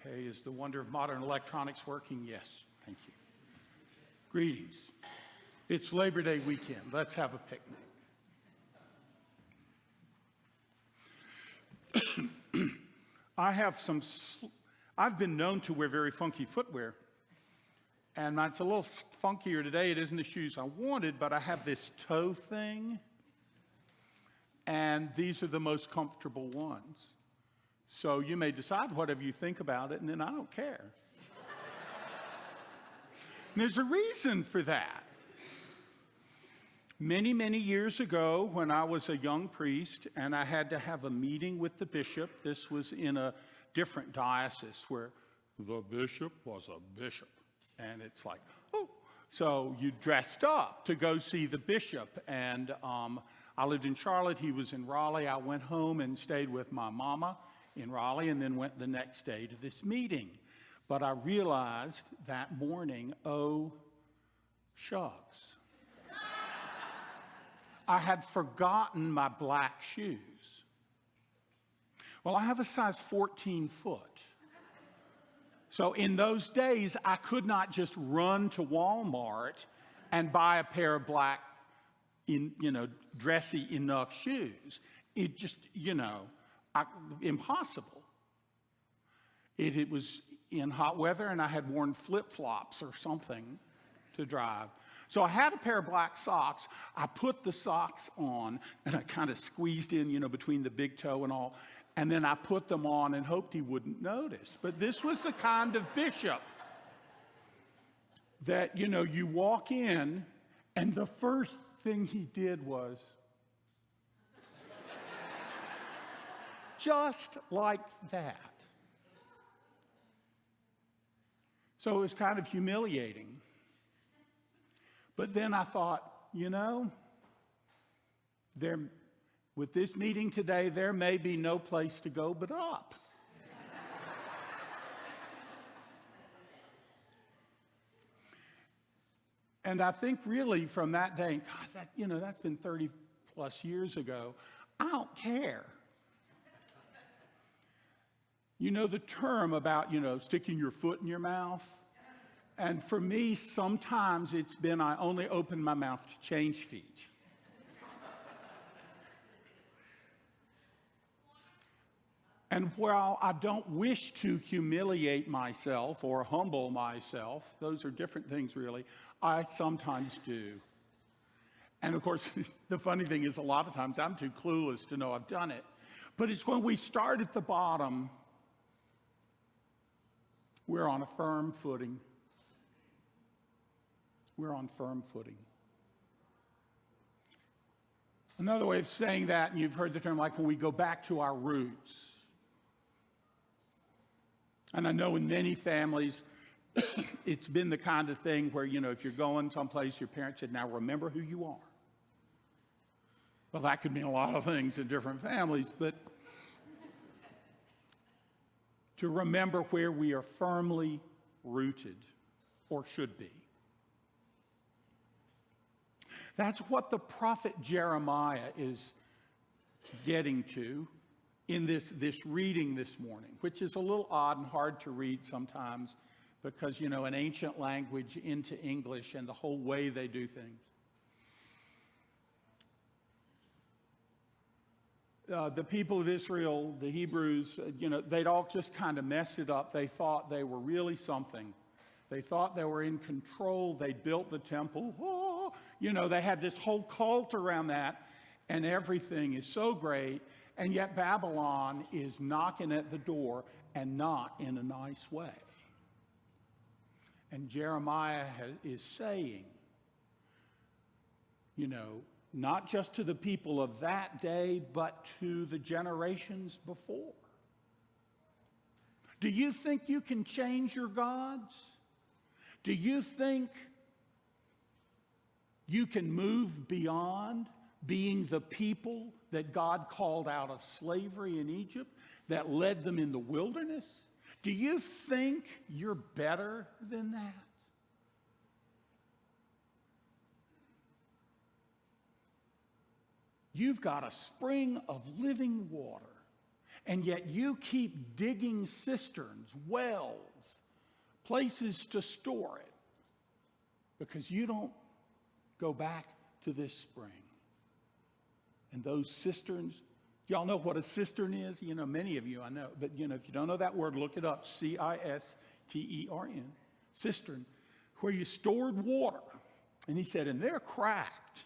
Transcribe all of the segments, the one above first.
Okay, is the wonder of modern electronics working? Yes, thank you. Greetings. It's Labor Day weekend. Let's have a picnic. I've been known to wear very funky footwear. And it's a little funkier today. It isn't the shoes I wanted, but I have this toe thing. And these are the most comfortable ones. So you may decide whatever you think about it, and then I don't care. And there's a reason for that. Many, many years ago, when I was a young priest and I had to have a meeting with the bishop, this was in a different diocese where the bishop was a bishop. And it's like, oh. So you dressed up to go see the bishop. And I lived in Charlotte. He was in Raleigh. I went home and stayed with my mama in Raleigh and then went the next day to this meeting. But I realized that morning, oh, shucks. I had forgotten my black shoes. Well, I have a size 14 foot. So in those days, I could not just run to Walmart and buy a pair of black, dressy enough shoes. It just, impossible. It was in hot weather, and I had worn flip-flops or something to drive. So I had a pair of black socks. I put the socks on, and I kind of squeezed in, between the big toe and all. And then I put them on and hoped he wouldn't notice. But this was the kind of bishop that, you walk in, and the first thing he did was just like that. So it was kind of humiliating. But then I thought, with this meeting today, there may be no place to go but up. And I think really from that day, God, that's been 30 plus years ago. I don't care. The term about, sticking your foot in your mouth? And for me, sometimes it's been I only open my mouth to change feet. And while I don't wish to humiliate myself or humble myself, those are different things really, I sometimes do. And of course, the funny thing is a lot of times I'm too clueless to know I've done it. But it's when we start at the bottom, we're on a firm footing. We're on firm footing. Another way of saying that, and you've heard the term, like when we go back to our roots. And I know in many families, it's been the kind of thing where, if you're going someplace, your parents said, now remember who you are. Well, that could mean a lot of things in different families, but to remember where we are firmly rooted, or should be. That's what the prophet Jeremiah is getting to in this reading this morning, which is a little odd and hard to read sometimes because, an ancient language into English and the whole way they do things. The people of Israel, the Hebrews, they'd all just kind of messed it up. They thought they were really something. They thought they were in control. They built the temple. Oh, they had this whole cult around that, and everything is so great. And yet Babylon is knocking at the door, and not in a nice way. And Jeremiah is saying, not just to the people of that day, but to the generations before. Do you think you can change your gods? Do you think you can move beyond being the people that God called out of slavery in Egypt, that led them in the wilderness? Do you think you're better than that? You've got a spring of living water, And yet you keep digging cisterns, wells, places to store it, because you don't go back to this spring. And those cisterns, y'all know what a cistern is? You know, many of you I know, but if you don't know that word, look it up, C-I-S-T-E-R-N, cistern, where you stored water. And he said, and they're cracked.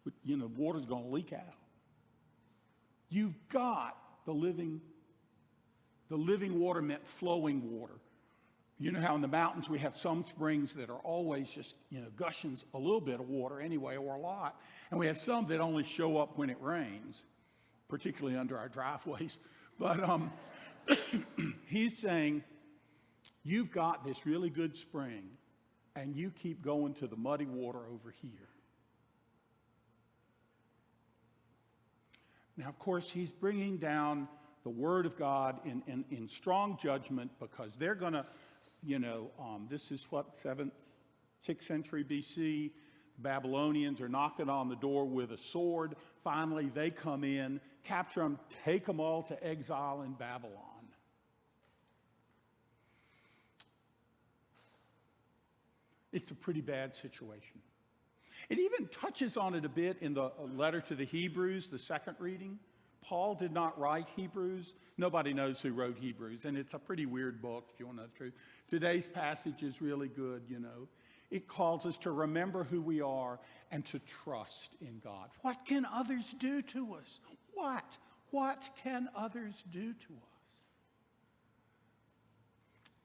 But, water's going to leak out. You've got the living water meant flowing water. You know how in the mountains we have some springs that are always just, gushing a little bit of water anyway, or a lot. And we have some that only show up when it rains, particularly under our driveways. But he's saying, you've got this really good spring, and you keep going to the muddy water over here. Now, of course, he's bringing down the Word of God in strong judgment, because they're going to, this is what, 6th century BC, Babylonians are knocking on the door with a sword. Finally, they come in, capture them, take them all to exile in Babylon. It's a pretty bad situation. It even touches on it a bit in the letter to the Hebrews, the second reading. Paul did not write Hebrews. Nobody knows who wrote Hebrews, and it's a pretty weird book, if you want to know the truth. Today's passage is really good, It calls us to remember who we are and to trust in God. What can others do to us? What can others do to us?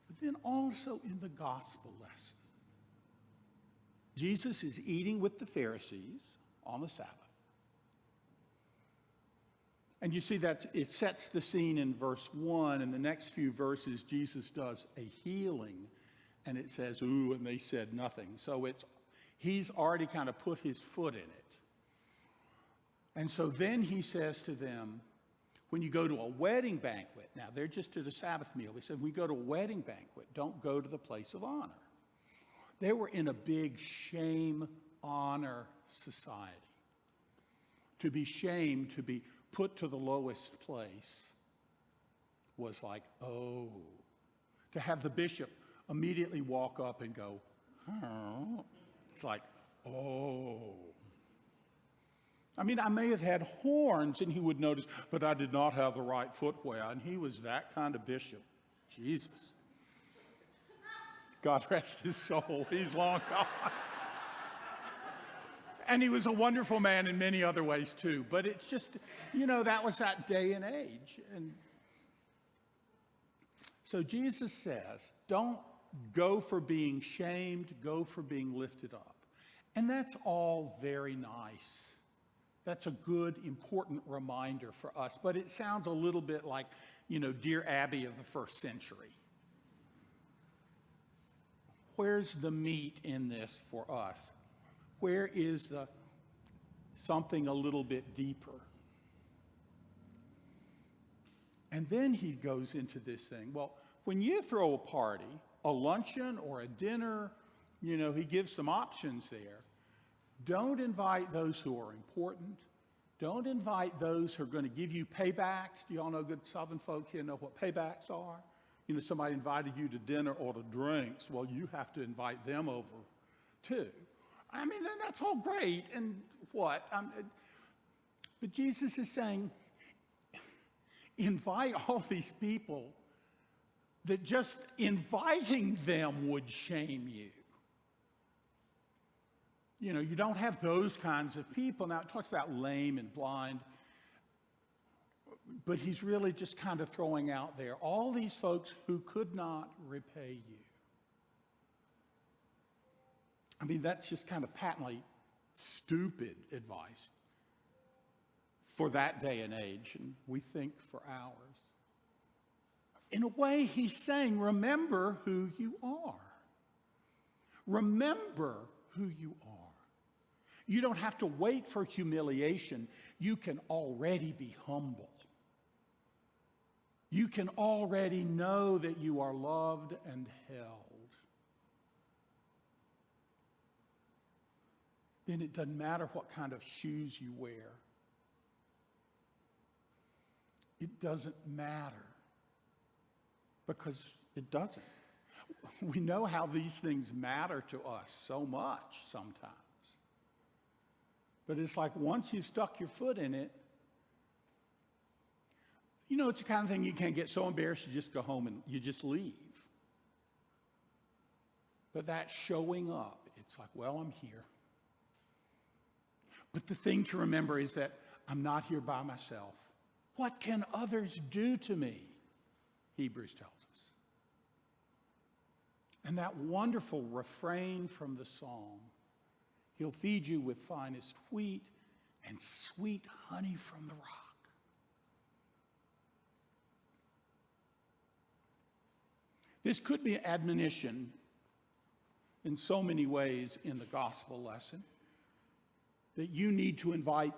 But then also in the gospel lesson, Jesus is eating with the Pharisees on the Sabbath. And you see that it sets the scene in verse 1. In the next few verses, Jesus does a healing. And it says, ooh, and they said nothing. So he's already kind of put his foot in it. And so then he says to them, when you go to a wedding banquet, now they're just at a Sabbath meal. He said, when we go to a wedding banquet, don't go to the place of honor. They were in a big shame-honor society. To be shamed, to be put to the lowest place was like, oh. To have the bishop immediately walk up and go, oh. It's like, oh. I mean, I may have had horns and he would notice, but I did not have the right footwear. And he was that kind of bishop. Jesus. God rest his soul. He's long gone. And he was a wonderful man in many other ways too. But it's just, that was that day and age. And so Jesus says, don't go for being shamed, go for being lifted up. And that's all very nice. That's a good, important reminder for us. But it sounds a little bit like, Dear Abby of the first century. Where's the meat in this for us? Where is something a little bit deeper? And then he goes into this thing. Well, when you throw a party, a luncheon or a dinner, he gives some options there. Don't invite those who are important. Don't invite those who are going to give you paybacks. Do you all know, good Southern folk here know what paybacks are? Somebody invited you to dinner or to drinks. Well, you have to invite them over too. I mean, that's all great. And what? But Jesus is saying, invite all these people that just inviting them would shame you. You don't have those kinds of people. Now, it talks about lame and blind. But he's really just kind of throwing out there all these folks who could not repay you. I mean, that's just kind of patently stupid advice for that day and age, and we think for ours. In a way, he's saying, remember who you are. Remember who you are. You don't have to wait for humiliation. You can already be humble. You can already know that you are loved and held. Then it doesn't matter what kind of shoes you wear. it doesn't matter, because it doesn't. We know how these things matter to us so much sometimes. But it's like once you've stuck your foot in it, it's the kind of thing you can't get so embarrassed you just go home and you just leave. But that showing up, it's like, well, I'm here. But the thing to remember is that I'm not here by myself. What can others do to me? Hebrews tells us. And that wonderful refrain from the song, he'll feed you with finest wheat and sweet honey from the rock. This could be admonition in so many ways in the gospel lesson, that you need to invite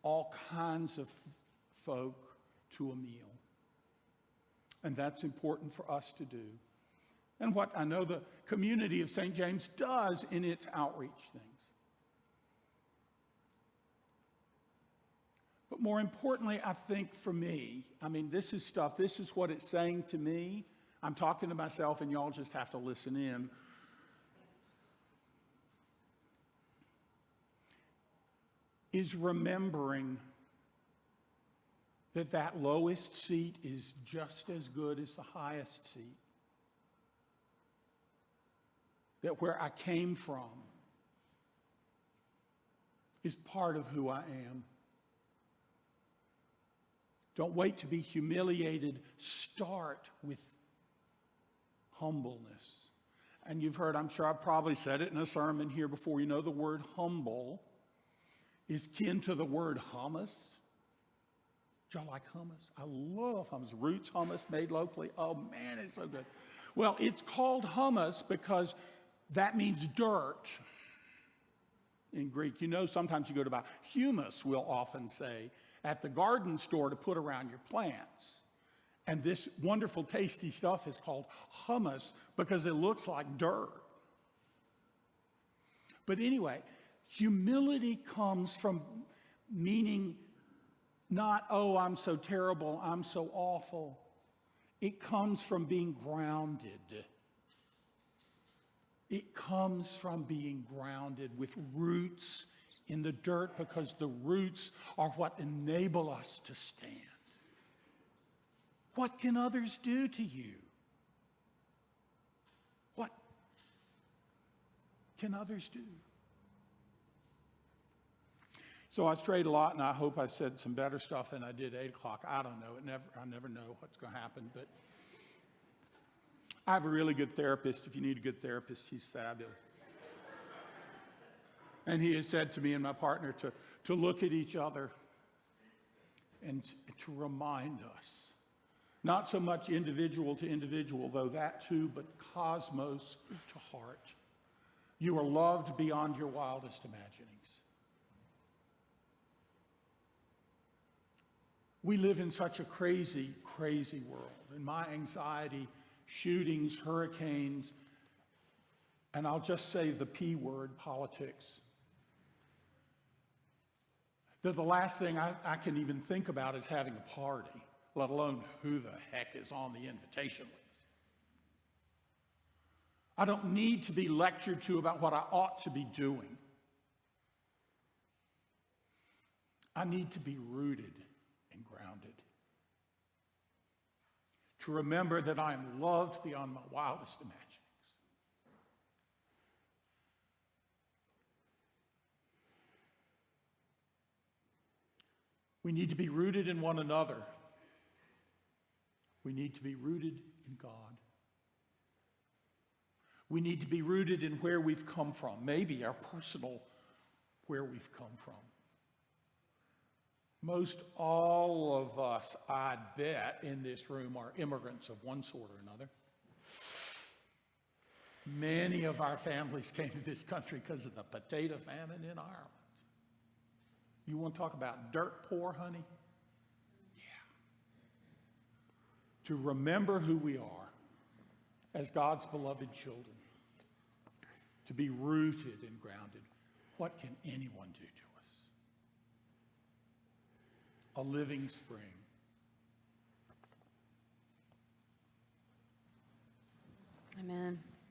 all kinds of folk to a meal. And that's important for us to do. And what I know the community of St. James does in its outreach things. But more importantly, I think for me, this is what it's saying to me. I'm talking to myself and y'all just have to listen in. Is remembering that lowest seat is just as good as the highest seat. That where I came from is part of who I am. Don't wait to be humiliated. Start with humbleness. And you've heard, I'm sure I've probably said it in a sermon here before, the word humble is kin to the word hummus. Do y'all like hummus? I love hummus. Roots hummus made locally. Oh man, it's so good. Well, it's called hummus because that means dirt in Greek. Sometimes you go to buy humus, we'll often say, at the garden store to put around your plants. And this wonderful, tasty stuff is called hummus because it looks like dirt. But anyway, humility comes from meaning not, oh, I'm so terrible, I'm so awful. It comes from being grounded. It comes from being grounded with roots in the dirt, because the roots are what enable us to stand. What can others do to you? What can others do? So I strayed a lot, and I hope I said some better stuff than I did at 8 o'clock. I don't know. I never know what's going to happen. But I have a really good therapist. If you need a good therapist, he's fabulous. And he has said to me and my partner to look at each other and to remind us, not so much individual to individual, though that too, but cosmos to heart. You are loved beyond your wildest imaginings. We live in such a crazy, crazy world. And my anxiety, shootings, hurricanes, and I'll just say the P word, politics. That the last thing I can even think about is having a party, let alone who the heck is on the invitation list. I don't need to be lectured to about what I ought to be doing. I need to be rooted and grounded. To remember that I am loved beyond my wildest imaginings. We need to be rooted in one another. We need to be rooted in God. We need to be rooted in where we've come from, maybe our personal where we've come from. Most all of us, I bet, in this room are immigrants of one sort or another. Many of our families came to this country because of the potato famine in Ireland. You want to talk about dirt poor, honey? Yeah. To remember who we are as God's beloved children. To be rooted and grounded. What can anyone do to us? A living spring Amen.